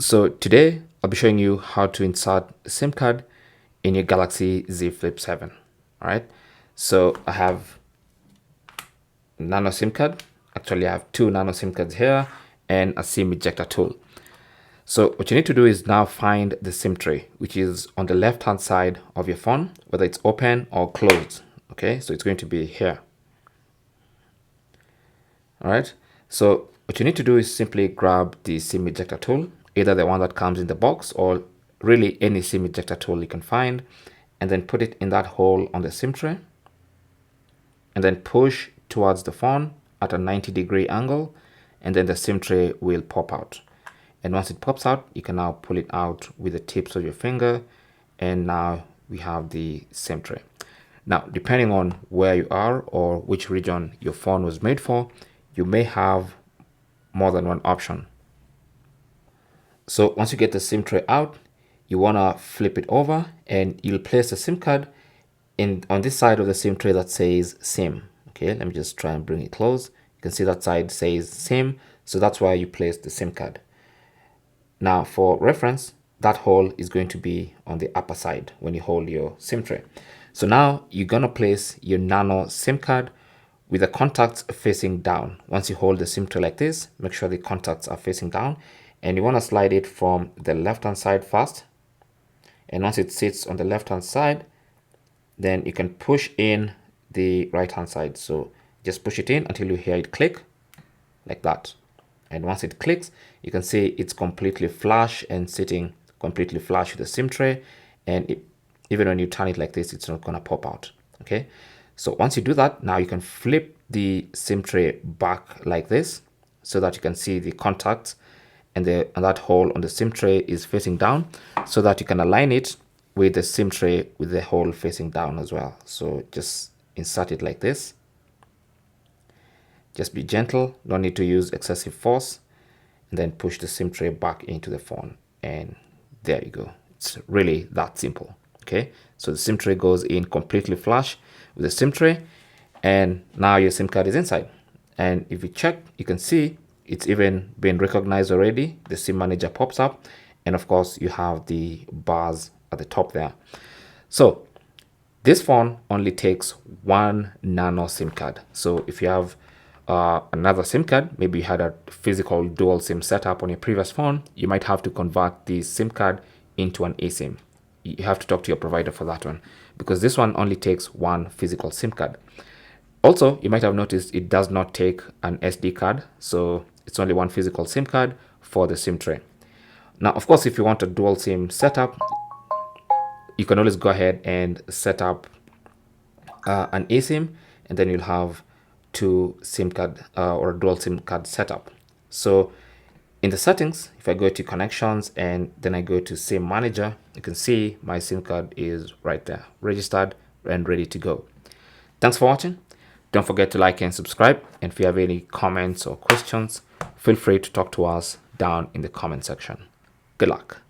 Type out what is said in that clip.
So today I'll be showing you how to insert a SIM card in your Galaxy Z Flip 7. All right. So I have nano SIM card. Actually, I have two nano SIM cards here and a SIM ejector tool. So what you need to do is now find the SIM tray, which is on the left hand side of your phone, whether it's open or closed. Okay, so it's going to be here. All right. So what you need to do is simply grab the SIM ejector tool, either the one that comes in the box or really any SIM ejector tool you can find, and then put it in that hole on the SIM tray, and then push towards the phone at a 90-degree angle, and then the SIM tray will pop out. And once it pops out, you can now pull it out with the tips of your finger, and now we have the SIM tray. Now, depending on where you are or which region your phone was made for, you may have more than one option. So once you get the SIM tray out, you want to flip it over and you'll place the SIM card on this side of the SIM tray that says SIM. Okay, let me just try and bring it close. You can see that side says SIM, so that's where you place the SIM card. Now for reference, that hole is going to be on the upper side when you hold your SIM tray. So now you're going to place your nano SIM card with the contacts facing down. Once you hold the SIM tray like this, make sure the contacts are facing down, and you want to slide it from the left hand side first. And once it sits on the left hand side, then you can push in the right hand side. So just push it in until you hear it click like that. And once it clicks, you can see it's completely flush and sitting completely flush with the SIM tray. And even when you turn it like this, it's not going to pop out. Okay. So once you do that, now you can flip the SIM tray back like this so that you can see the contacts, and that hole on the SIM tray is facing down, so that you can align it with the SIM tray with the hole facing down as well. So just insert it like this. Just be gentle, don't need to use excessive force, and then push the SIM tray back into the phone, and there you go. It's really that simple. Okay, so the SIM tray goes in completely flush with the SIM tray, and now your SIM card is inside. And if you check, you can see it's even been recognized already. The SIM manager pops up, and of course you have the bars at the top there. So this phone only takes one nano SIM card. So if you have another SIM card, maybe you had a physical dual SIM setup on your previous phone, you might have to convert the SIM card into an eSIM. You have to talk to your provider for that one, because this one only takes one physical SIM card. Also, you might have noticed it does not take an SD card, so it's only one physical SIM card for the SIM tray. Now, of course, if you want a dual SIM setup, you can always go ahead and set up an eSIM, and then you'll have two SIM card or a dual SIM card setup. So in the settings, if I go to connections and then I go to SIM manager, you can see my SIM card is right there, registered and ready to go. Thanks for watching. Don't forget to like and subscribe. And if you have any comments or questions, feel free to talk to us down in the comment section. Good luck.